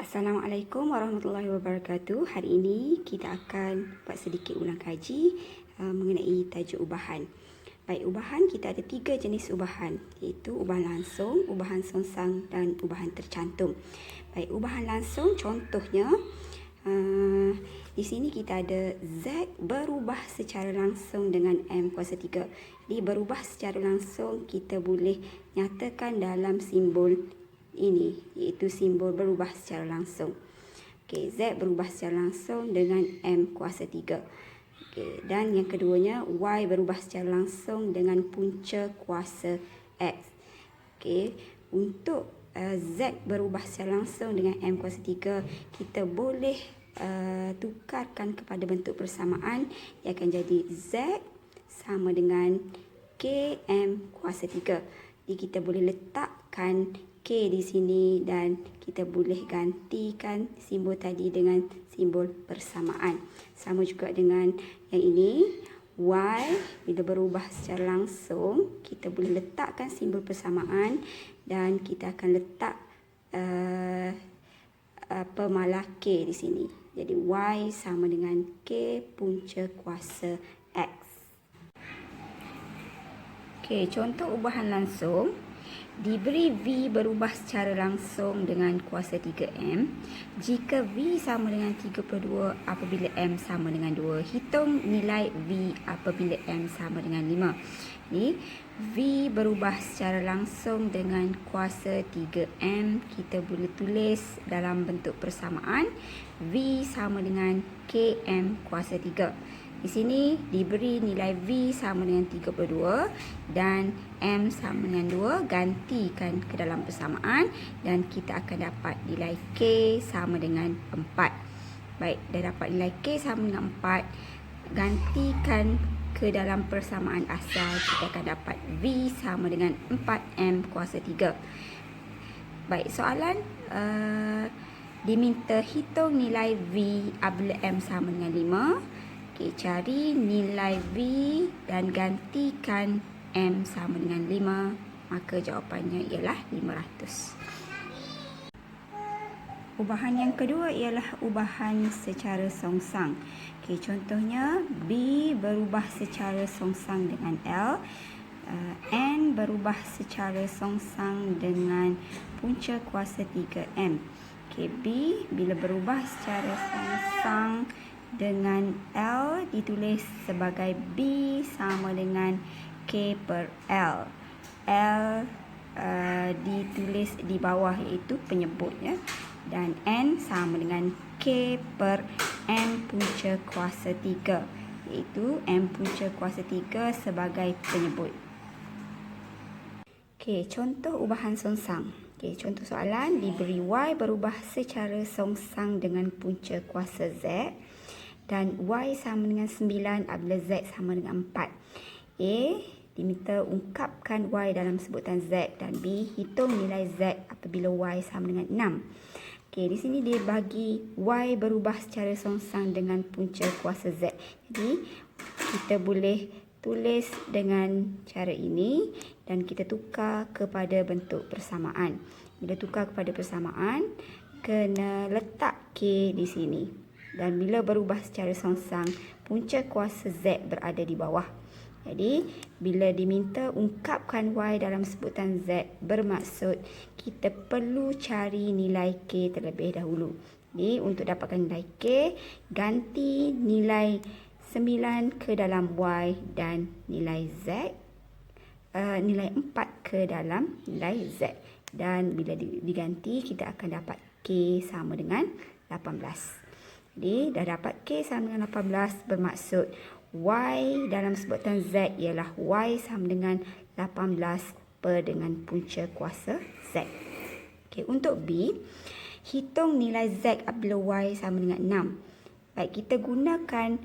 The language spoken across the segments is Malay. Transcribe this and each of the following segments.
Assalamualaikum warahmatullahi wabarakatuh. Hari ini kita akan buat sedikit ulang kaji mengenai tajuk ubahan. Baik, ubahan kita ada 3 jenis ubahan, iaitu ubahan langsung, ubahan songsang dan ubahan tercantum. Baik, ubahan langsung contohnya di sini kita ada Z berubah secara langsung dengan M kuasa 3. Jadi berubah secara langsung kita boleh nyatakan dalam simbol ini, iaitu simbol berubah secara langsung. Okey, Z berubah secara langsung dengan M kuasa 3. Okey, dan yang keduanya Y berubah secara langsung dengan punca kuasa X. Okey, untuk Z berubah secara langsung dengan M kuasa 3, kita boleh tukarkan kepada bentuk persamaan. Ia akan jadi Z sama dengan KM kuasa 3. Jadi kita boleh letakkan K di sini dan kita boleh gantikan simbol tadi dengan simbol persamaan. Sama juga dengan yang ini, Y bila berubah secara langsung, kita boleh letakkan simbol persamaan dan kita akan letak pemalah K di sini. Jadi Y sama dengan K punca kuasa X. Okey, contoh ubahan langsung. Diberi V berubah secara langsung dengan kuasa 3M. Jika V sama dengan 32 apabila M sama dengan 2. Hitung nilai V apabila M sama dengan 5. Jadi, V berubah secara langsung dengan kuasa 3M. Kita boleh tulis dalam bentuk persamaan. V sama dengan KM kuasa 3. Di sini diberi nilai V sama dengan 32 dan M sama dengan 2. Gantikan ke dalam persamaan dan kita akan dapat nilai K sama dengan 4. Baik, dah dapat nilai K sama dengan 4. Gantikan ke dalam persamaan asal, kita akan dapat V sama dengan 4M kuasa 3. Baik, soalan diminta hitung nilai V apabila M sama dengan 5. Okay, cari nilai V dan gantikan M sama dengan 5. Maka jawapannya ialah 500. Ubahan yang kedua ialah ubahan secara songsang. Okay, contohnya B berubah secara songsang dengan L. N berubah secara songsang dengan punca kuasa 3M. Okay, B bila berubah secara songsang dengan L ditulis sebagai B sama dengan K per L. L ditulis di bawah iaitu penyebutnya. Dan N sama dengan K per M punca kuasa 3. Iaitu M punca kuasa 3 sebagai penyebut. Okey, contoh ubahan songsang. Okey, contoh soalan diberi Y berubah secara songsang dengan punca kuasa Z. Dan Y sama dengan 9 apabila Z sama dengan 4. A diminta ungkapkan Y dalam sebutan Z dan B hitung nilai Z apabila Y sama dengan 6. Okey, di sini dia bagi Y berubah secara songsang dengan punca kuasa Z. Jadi kita boleh tulis dengan cara ini dan kita tukar kepada bentuk persamaan. Bila tukar kepada persamaan, kena letak K di sini. Dan bila berubah secara songsang, punca kuasa Z berada di bawah. Jadi, bila diminta ungkapkan Y dalam sebutan Z, bermaksud kita perlu cari nilai K terlebih dahulu. Jadi, untuk dapatkan nilai K, ganti nilai 9 ke dalam Y dan nilai Z, nilai 4 ke dalam nilai Z. Dan bila diganti, kita akan dapat K sama dengan 18. Jadi, dah dapat K sama dengan 18 bermaksud Y dalam sebutan Z ialah Y sama dengan 18 per dengan punca kuasa Z. Okay, untuk B, hitung nilai Z apabila Y sama dengan 6. Baik, kita gunakan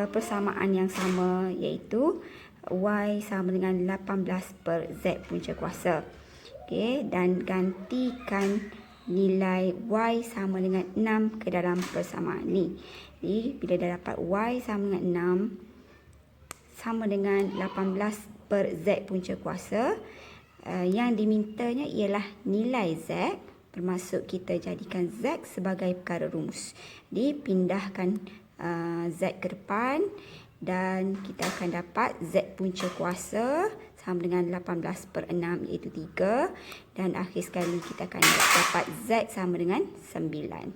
persamaan yang sama iaitu Y sama dengan 18 per Z punca kuasa. Okay, dan gantikan nilai Y sama dengan 6 ke dalam persamaan ni. Jadi, bila dah dapat Y sama dengan 6 sama dengan 18 per Z punca kuasa, yang dimintanya ialah nilai Z bermaksud kita jadikan Z sebagai perkara rumus. Jadi pindahkan Z ke depan dan kita akan dapat Z punca kuasa sama dengan 18/6 iaitu 3, dan akhir sekali kita akan dapat Z sama dengan 9.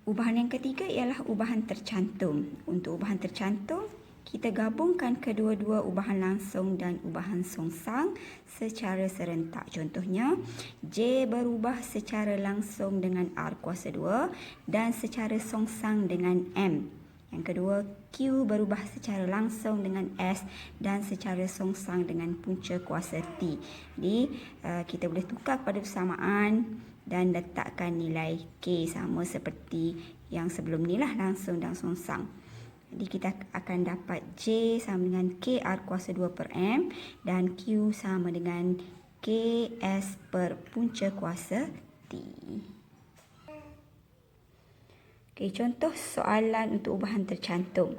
Ubahan yang ketiga ialah ubahan tercantum. Untuk ubahan tercantum, kita gabungkan kedua-dua ubahan langsung dan ubahan songsang secara serentak. Contohnya, J berubah secara langsung dengan R kuasa 2 dan secara songsang dengan M. Yang kedua, Q berubah secara langsung dengan S dan secara songsang dengan punca kuasa T. Jadi, kita boleh tukar kepada persamaan dan letakkan nilai K sama seperti yang sebelum ni lah, langsung dan songsang. Jadi kita akan dapat J sama dengan K R kuasa 2 per M dan Q sama dengan K S per punca kuasa T. Okey, contoh soalan untuk ubahan tercantum.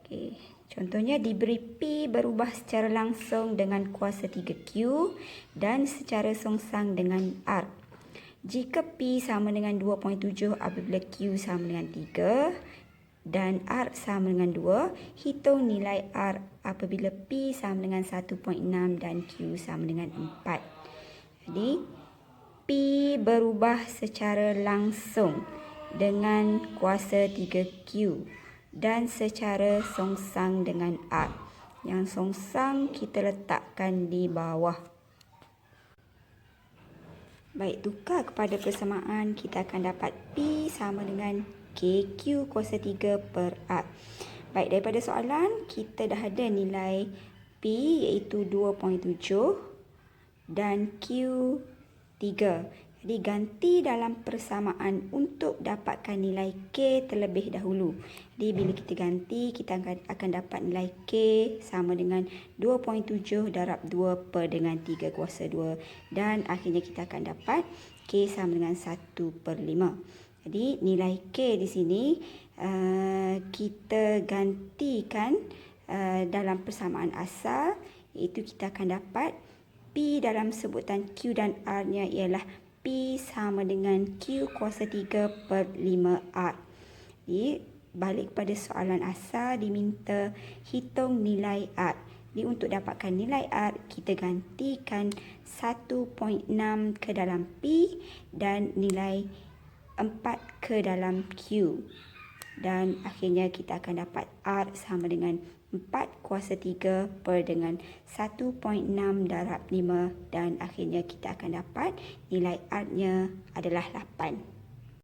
Okey, contohnya diberi P berubah secara langsung dengan kuasa 3Q dan secara songsang dengan R. Jika P sama dengan 2.7 apabila Q sama dengan 3 dan R sama dengan 2, hitung nilai R apabila P sama dengan 1.6 dan Q sama dengan 4. Jadi, P berubah secara langsung dengan kuasa 3Q dan secara songsang dengan R. Yang songsang kita letakkan di bawah. Baik, tukar kepada persamaan, kita akan dapat P sama dengan KQ kuasa 3 per R. Baik, daripada soalan, kita dah ada nilai P iaitu 2.7 dan Q 3. Jadi, ganti dalam persamaan untuk dapatkan nilai K terlebih dahulu. Jadi, bila kita ganti, kita akan dapat nilai K sama dengan 2.7 darab 2 per dengan 3 kuasa 2. Dan akhirnya kita akan dapat K sama dengan 1/5. Jadi, nilai K di sini kita gantikan dalam persamaan asal, iaitu kita akan dapat P dalam sebutan Q dan R-nya ialah P sama dengan Q kuasa 3 per 5R. Jadi, balik pada soalan asal, diminta hitung nilai R. Jadi, untuk dapatkan nilai R, kita gantikan 1.6 ke dalam P dan nilai 4 ke dalam Q. Dan akhirnya kita akan dapat R sama dengan 4 kuasa 3 per dengan 1.6 darab 5 dan akhirnya kita akan dapat nilai R-nya adalah 8.